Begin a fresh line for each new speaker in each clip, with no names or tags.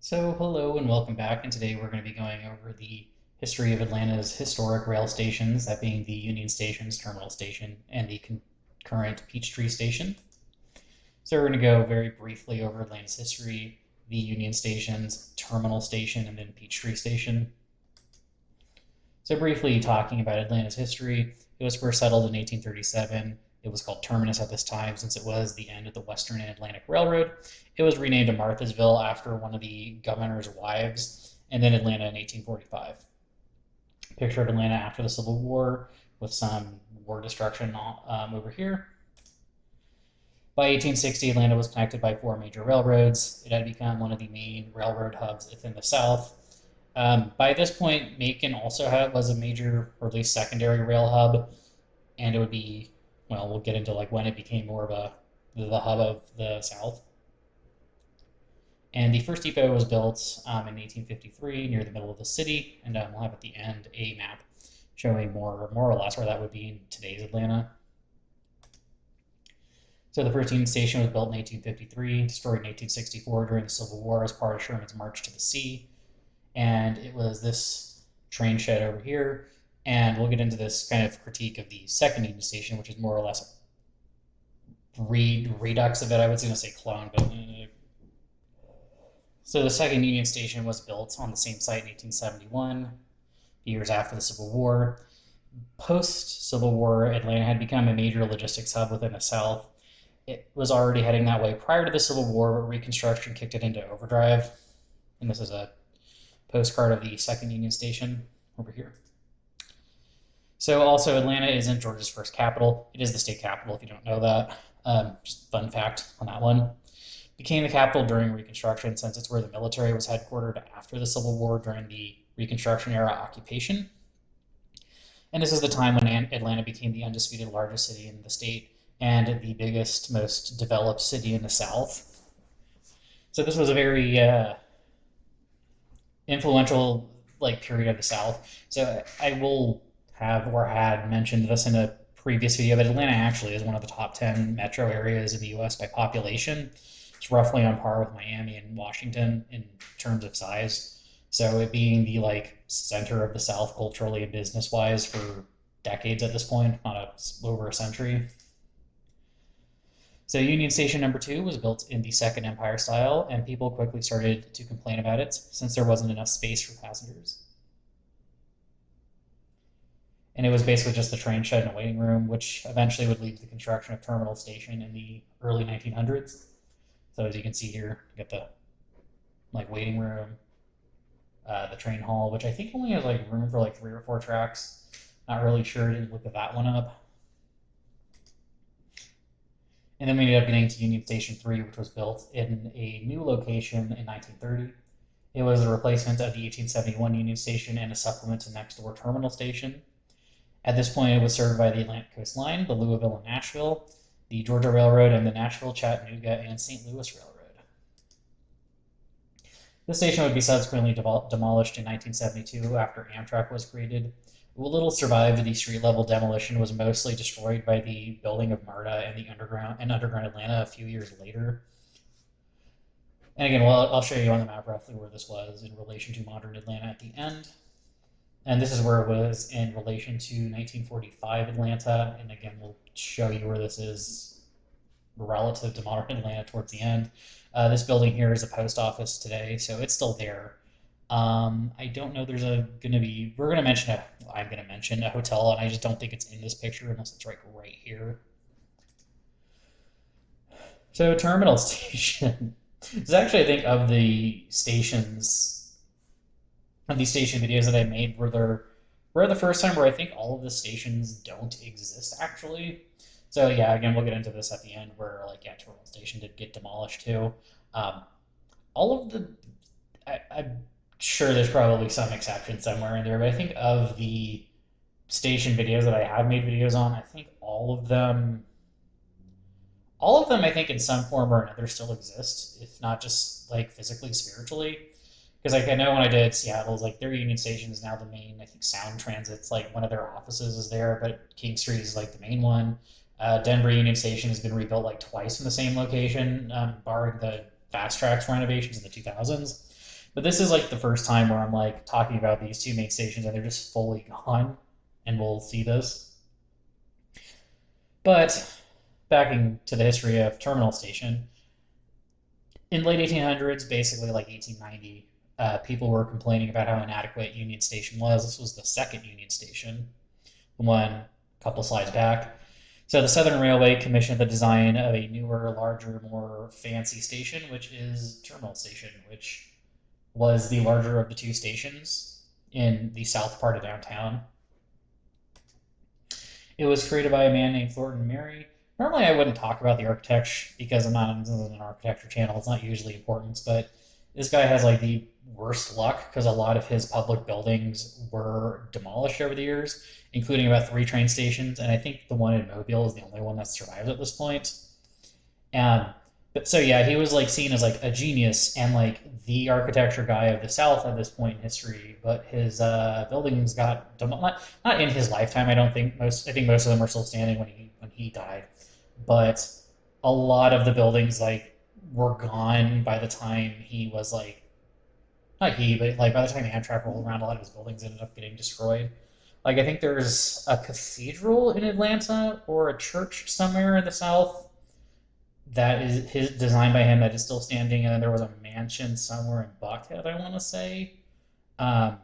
So, hello and welcome back. And today we're going to be going over the history of Atlanta's historic rail stations, that being the Union Station's Terminal Station and the current Peachtree Station. So, we're going to go very briefly over Atlanta's history, the Union Station's Terminal Station, and then Peachtree Station. So, briefly talking about Atlanta's history, it was first settled in 1837. It was called Terminus at this time since it was the end of the Western and Atlantic Railroad. It was renamed to Marthasville after one of the governor's wives, and then Atlanta in 1845. Picture of Atlanta after the Civil War with some war destruction over here. By 1860, Atlanta was connected by four major railroads. It had become one of the main railroad hubs within the South. By this point, Macon also was a major, or at least secondary rail hub, and it would be, well, we'll get into like when it became more of the hub of the South. And the first depot was built in 1853 near the middle of the city, and we'll have at the end a map showing more or less where that would be in today's Atlanta. So the first Union Station was built in 1853, destroyed in 1864 during the Civil War as part of Sherman's March to the Sea. And it was this train shed over here. And we'll get into this kind of critique of the second Union Station, which is more or less a redux of it. I was going to say clone, but so the second Union Station was built on the same site in 1871, years after the Civil War. Post-Civil War, Atlanta had become a major logistics hub within the South. It was already heading that way prior to the Civil War, but Reconstruction kicked it into overdrive. And this is a postcard of the second Union Station over here. So also, Atlanta isn't Georgia's first capital. It is the state capital, if you don't know that. Just fun fact on that one. Became the capital during Reconstruction since it's where the military was headquartered after the Civil War during the Reconstruction era occupation. And this is the time when Atlanta became the undisputed largest city in the state and the biggest, most developed city in the South. So this was a very influential period of the South. So I will have or had mentioned this in a previous video, but Atlanta actually is one of the top 10 metro areas in the U.S. by population. It's roughly on par with Miami and Washington in terms of size. So it being the center of the South culturally and business wise for decades at this point, over a century. So Union Station number 2 was built in the Second Empire style, and people quickly started to complain about it since there wasn't enough space for passengers. And it was basically just the train shed and a waiting room, which eventually would lead to the construction of Terminal Station in the early 1900s. So as you can see here, you got the waiting room, the train hall, which I think only has room for 3 or 4 tracks. Not really sure. Didn't look at that one up. And then we ended up getting to Union Station 3, which was built in a new location in 1930. It was a replacement of the 1871 Union Station and a supplement to next door Terminal Station. At this point, it was served by the Atlantic Coast Line, the Louisville and Nashville, the Georgia Railroad, and the Nashville, Chattanooga, and St. Louis Railroad. This station would be subsequently demolished in 1972 after Amtrak was created. What little survived the street-level demolition was mostly destroyed by the building of MARTA and the underground Atlanta a few years later. And again, well, I'll show you on the map roughly where this was in relation to modern Atlanta at the end. And this is where it was in relation to 1945 Atlanta. And again, we'll show you where this is relative to modern Atlanta towards the end. This building here is a post office today, so it's still there. I don't know there's I'm going to mention a hotel, and I just don't think it's in this picture unless it's right here. So Terminal Station. This is actually, I think, of the stations, of these station videos that I made, were the first time where I think all of the stations don't exist, actually. So yeah, again, we'll get into this at the end where, Terminal Station did get demolished too. All of the, I'm sure there's probably some exception somewhere in there, but I think of the station videos that I have made videos on, I think all of them, I think in some form or another still exist, if not just physically, spiritually. Because I know when I did Seattle's, their Union Station is now the main, I think Sound Transit's one of their offices is there, but King Street is the main one. Denver Union Station has been rebuilt twice in the same location, barring the Fast Tracks renovations in the 2000s. But this is like the first time where I'm like talking about these two main stations and they're just fully gone, and we'll see this. But backing to the history of Terminal Station, in late 1800s, basically like 1890, people were complaining about how inadequate Union Station was. This was the second Union Station, the one a couple slides back. So the Southern Railway commissioned the design of a newer, larger, more fancy station, which is Terminal Station, which was the larger of the two stations in the south part of downtown. It was created by a man named Thornton Murray. Normally, I wouldn't talk about the architecture because I'm not this is an architecture channel. It's not usually important, but this guy has like the worst luck because a lot of his public buildings were demolished over the years, including about three train stations, and I think the one in Mobile is the only one that survives at this point. Um, but so yeah, he was like seen as like a genius and like the architecture guy of the South at this point in history. But his buildings got not in his lifetime. I don't think most. I think most of them are still standing when he died. But a lot of the buildings like were gone by the time he was like not he, but like by the time Amtrak rolled around, a lot of his buildings ended up getting destroyed. Like I think there's a cathedral in Atlanta or a church somewhere in the South that is his designed by him that is still standing, and then there was a mansion somewhere in Buckhead, I want to say. Um,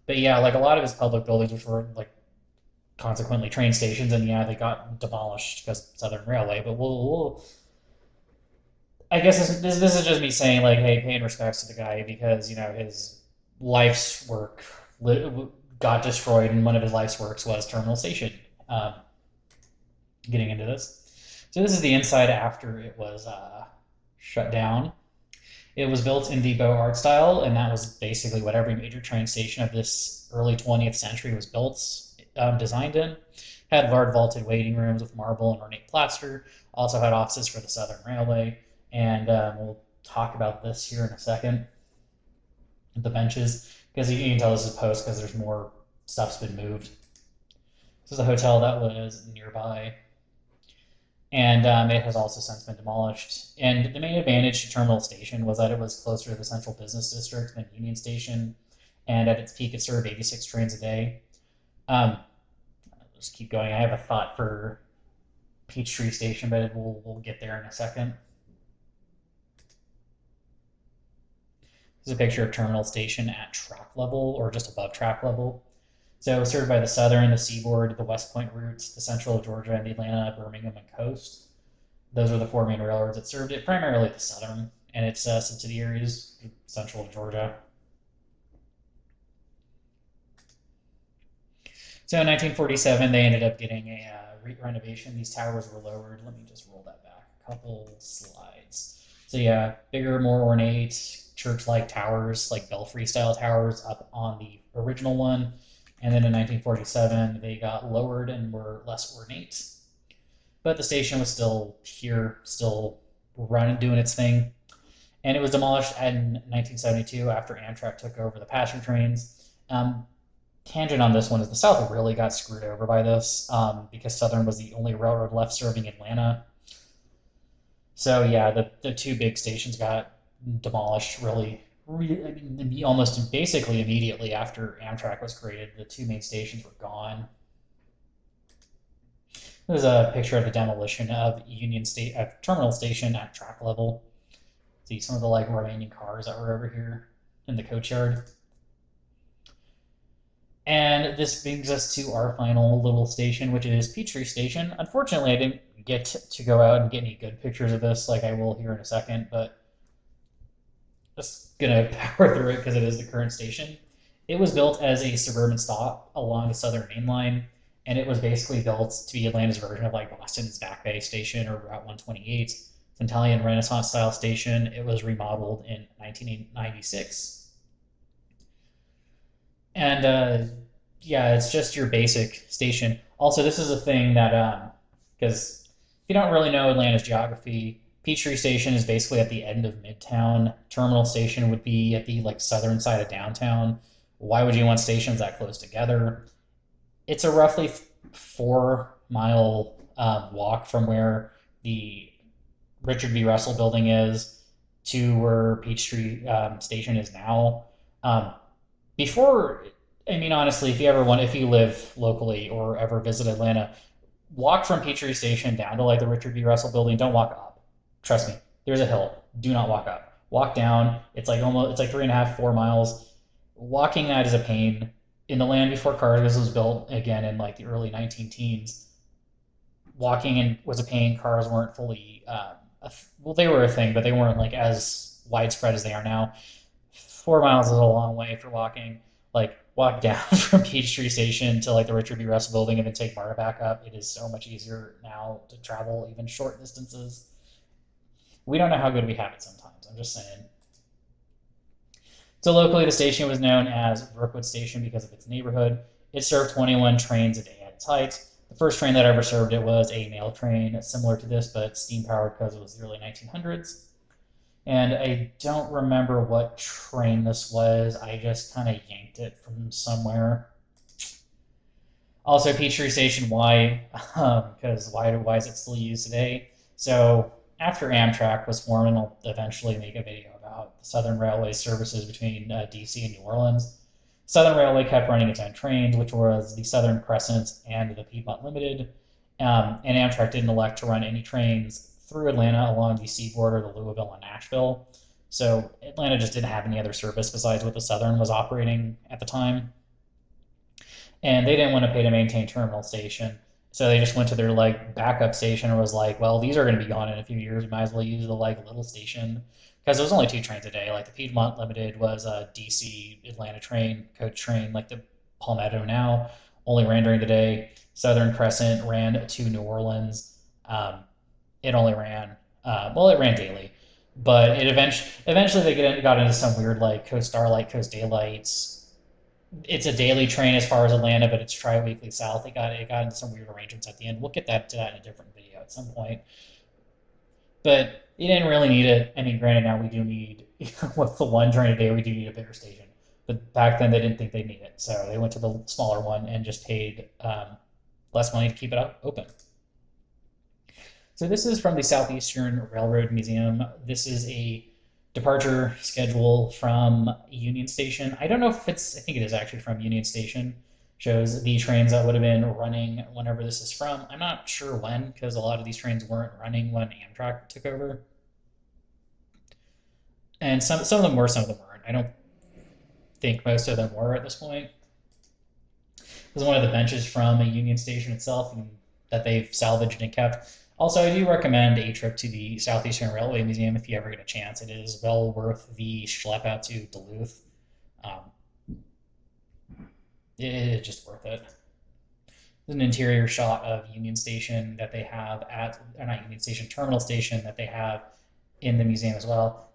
but yeah, like a lot of his public buildings, which were like consequently train stations, and yeah, they got demolished because Southern Railway. But we'll I guess this is just me saying like, hey, paying respects to the guy because his life's work got destroyed, and one of his life's works was Terminal Station. Um, Getting into this, so this is the inside after it was shut down. It was built in the Beaux Art style, and that was basically what every major train station of this early 20th century was built, designed in. Had large vaulted waiting rooms with marble and ornate plaster. Also had offices for the Southern Railway, and we'll talk about this here in a second. The benches, because you can tell this is post because there's more stuff's been moved. This is a hotel that was nearby, and it has also since been demolished. And the main advantage to Terminal Station was that it was closer to the central business district than Union Station, and at its peak, it served 86 trains a day. Um, I'll just keep going. I have a thought for Peachtree Station, but we'll get there in a second. This is a picture of Terminal Station at track level or just above track level. So it was served by the Southern, the Seaboard, the West Point routes, the Central of Georgia, and the Atlanta, Birmingham, and Coast. Those were the four main railroads that served it, primarily the Southern and its subsidiaries, Central of Georgia. So in 1947, they ended up getting a renovation. These towers were lowered. Let me just roll that back a couple slides. So yeah, bigger, more ornate, church-like towers, like belfry-style towers, up on the original one. And then in 1947, they got lowered and were less ornate. But the station was still here, still running, doing its thing. And it was demolished in 1972 after Amtrak took over the passenger trains. Tangent on this one is the South really got screwed over by this because Southern was the only railroad left serving Atlanta. So yeah, the two big stations got demolished almost basically immediately after Amtrak was created. The two main stations were gone. There's a picture of the demolition of Terminal Station at track level. See some of the like remaining cars that were over here in the coach yard. And this brings us to our final little station, which is Peachtree Station. Unfortunately, I didn't get to go out and get any good pictures of this like I will here in a second, but just gonna power through it because it is the current station. It was built as a suburban stop along the Southern Main Line, and it was basically built to be Atlanta's version of like Boston's Back Bay Station or Route 128. It's an Italian Renaissance style station. It was remodeled in 1996. And yeah, it's just your basic station. Also, this is a thing that because if you don't really know Atlanta's geography, Peachtree Station is basically at the end of Midtown. Terminal Station would be at the like southern side of downtown. Why would you want stations that close together? It's a roughly 4 mile walk from where the Richard B. Russell building is to where Peachtree Station is now. Um, before, I mean, honestly, if you live locally or ever visit Atlanta, walk from Peachtree Station down to like the Richard B. Russell Building. Don't walk up. Trust me, there's a hill. Do not walk up. Walk down. It's like 3.5, 4 miles. Walking that is a pain. In the land before cars was built again in like the early 19 teens, walking in was a pain. Cars weren't fully, well, they were a thing, but they weren't like as widespread as they are now. 4 miles is a long way for walking. Like walk down from Peachtree Station to like the Richard B. Russell Building and then take MARTA back up. It is so much easier now to travel even short distances. We don't know how good we have it sometimes. I'm just saying. So locally, the station was known as Brookwood Station because of its neighborhood. It served 21 trains a day at its height. The first train that ever served it was a mail train similar to this, but steam powered because it was the early 1900s. And I don't remember what train this was. I just kind of yanked it from somewhere. Also, Peachtree Station, why? Because why is it still used today? So after Amtrak was formed, and I'll eventually make a video about the Southern Railway services between DC and New Orleans. Southern Railway kept running its own trains, which was the Southern Crescent and the Piedmont Limited. And Amtrak didn't elect to run any trains through Atlanta along the seaboard or the Louisville and Nashville. So Atlanta just didn't have any other service besides what the Southern was operating at the time, and they didn't want to pay to maintain Terminal Station. So they just went to their like backup station and was like, well, these are going to be gone in a few years. We might as well use the like little station because there was only two trains a day. Like the Piedmont Limited was a DC Atlanta train, coach train, like the Palmetto now only ran during the day. Southern Crescent ran to New Orleans. It only ran, it ran daily, but eventually they got into some weird like Coast Starlight, Coast Daylights. It's a daily train as far as Atlanta, but it's tri-weekly south. It got into some weird arrangements at the end. We'll get to that in a different video at some point. But you didn't really need it. I mean, granted, now we do need with the one train a day, we do need a bigger station. But back then, they didn't think they need it, so they went to the smaller one and just paid less money to keep it up open. So this is from the Southeastern Railroad Museum. This is a departure schedule from Union Station. I don't know if I think it is actually from Union Station. Shows the trains that would have been running whenever this is from. I'm not sure when, because a lot of these trains weren't running when Amtrak took over. And some of them were, some of them weren't. I don't think most of them were at this point. Was one of the benches from a Union Station itself that they've salvaged and kept. Also, I do recommend a trip to the Southeastern Railway Museum if you ever get a chance. It is well worth the schlep out to Duluth. Um, it is just worth it. There's an interior shot of Union Station that they have or not Union Station, Terminal Station that they have in the museum as well.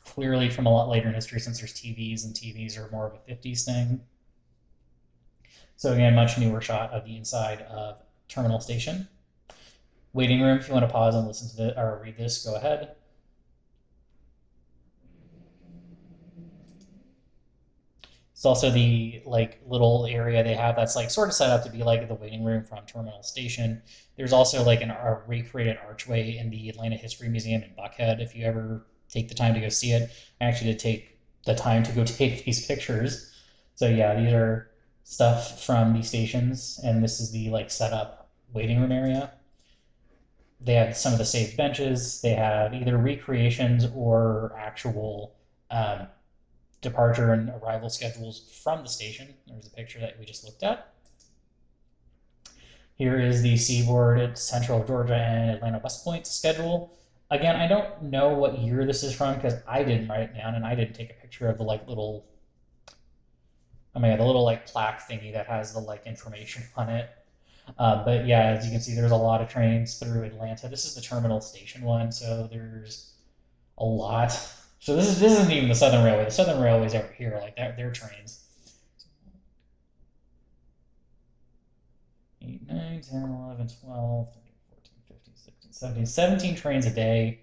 Clearly from a lot later in history since there's TVs, and TVs are more of a 50s thing. So again, much newer shot of the inside of Terminal Station. Waiting room, if you want to pause and listen to or read this, go ahead. It's also the like little area they have that's like sort of set up to be like the waiting room from Terminal Station. There's also like a recreated archway in the Atlanta History Museum in Buckhead. If you ever take the time to go see it, I actually did take the time to go take these pictures. So yeah, these are stuff from these stations, and this is the like set up waiting room area. They have some of the saved benches. They have either recreations or actual departure and arrival schedules from the station. There's a picture that we just looked at. Here is the Seaboard at Central Georgia and Atlanta West Point schedule. Again, I don't know what year this is from because I didn't write it down and I didn't take a picture of the like little, oh my god, the little like plaque thingy that has the like information on it. But yeah, as you can see, there's a lot of trains through Atlanta. This is the Terminal Station one, so there's a lot. So this isn't even the Southern Railway. The Southern Railway's over here, like their trains. 8, 9, 10, 11, 12, 13, 14, 15, 16, 17. 17 trains a day,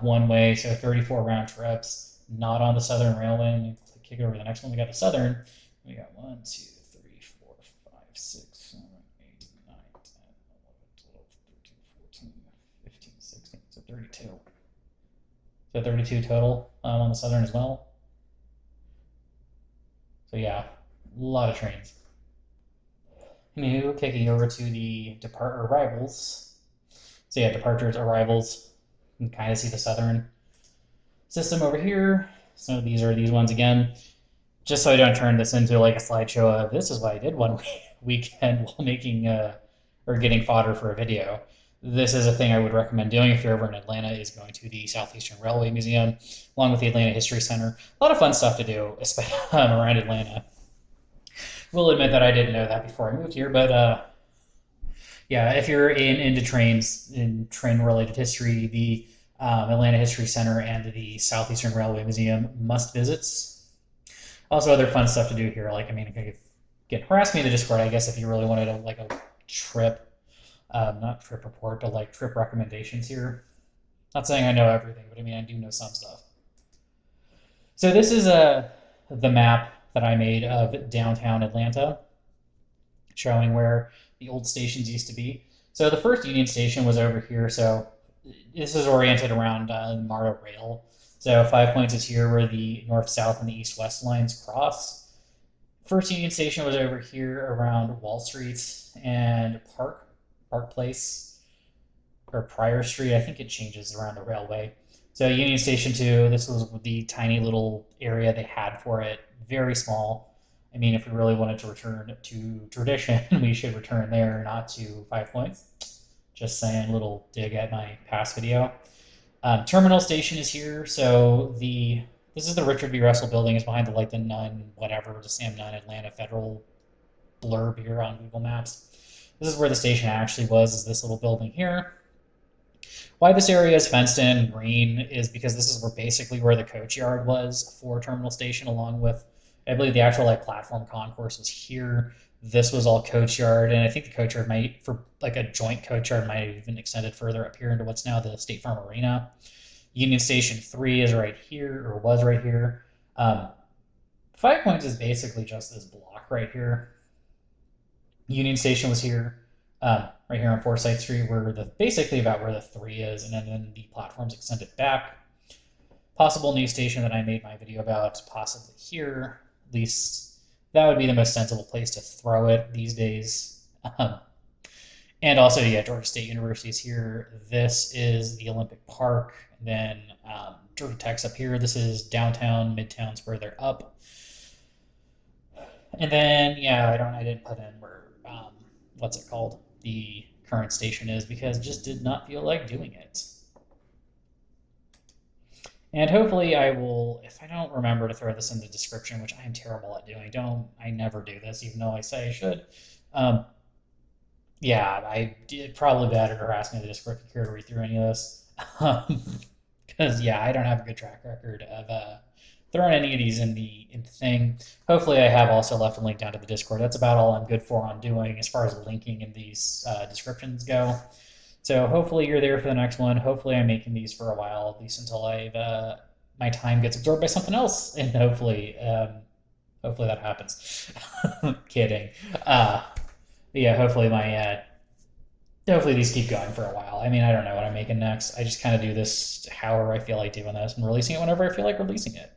one way, so 34 round trips. Not on the Southern Railway. Let me kick it over to the next one. We got the Southern. We got 1, 2, 3, 4, 5, 6, 7, 8, 9, 10, 11, 12, 13, 14, 15, 16. So 32. So 32 total on the southern as well. So yeah, a lot of trains. Anywho, kicking over to the arrivals. So yeah, departures, arrivals. You can kind of see the southern system over here. So these are these ones again. Just so I don't turn this into like a slideshow of this is what I did one weekend while making or getting fodder for a video. This is a thing I would recommend doing if you're ever in Atlanta, is going to the Southeastern Railway Museum, along with the Atlanta History Center. A lot of fun stuff to do, especially around Atlanta. Will admit that I didn't know that before I moved here, but yeah, if you're into trains, in train-related history, the Atlanta History Center and the Southeastern Railway Museum must visits. Also, other fun stuff to do here. Like, I mean, get harass me in the Discord, I guess, if you really wanted a trip, not trip report, but like trip recommendations here. Not saying I know everything, but I mean, I do know some stuff. So this is the map that I made of downtown Atlanta, showing where the old stations used to be. So the first Union Station was over here. So this is oriented around MARTA Rail. So 5 Points is here where the north-south and the east-west lines cross. First Union Station was over here around Wall Street and Park Place, or Pryor Street. I think it changes around the railway. So Union Station 2, this was the tiny little area they had for it, very small. I mean, if we really wanted to return to tradition, we should return there, not to 5 Points. Just saying, little dig at my past video. Terminal Station is here, so this is the Richard B. Russell building. It's behind the Nunn, whatever, the Sam Nunn Atlanta Federal blurb here on Google Maps. This is where the station actually was, is this little building here. Why this area is fenced in green is because this is basically where the coach yard was for Terminal Station, along with, I believe, the actual platform concourse was here. This was all coach yard, and I think the coach yard might, for like a joint coach yard, might have even extended further up here into what's now the State Farm Arena. Union Station 3 is right here, or was right here. 5 Points is basically just this block right here. Union Station was here, right here on Forsyth Street, where basically about where the 3 is, and then the platforms extended back. Possible new station that I made my video about, possibly here. At least that would be the most sensible place to throw it these days. And also, yeah, Georgia State University is here. This is the Olympic Park. And then Georgia Tech's up here. This is downtown, Midtown's further up. And then, yeah, I didn't put in where, what's it called? The current station is, because just did not feel like doing it. And hopefully I will, if I don't remember to throw this in the description, which I am terrible at doing, I never do this, even though I say I should. Yeah, I did probably better to harass me in the Discord if you care to read through any of this. Because, yeah, I don't have a good track record of throwing any of these in the thing. Hopefully I have also left a link down to the Discord. That's about all I'm good for on doing as far as linking in these descriptions go. So hopefully you're there for the next one. Hopefully I'm making these for a while, at least until my time gets absorbed by something else, and hopefully that happens. Kidding. Yeah, hopefully hopefully these keep going for a while. I mean, I don't know what I'm making next. I just kind of do this however I feel like doing this, and releasing it whenever I feel like releasing it.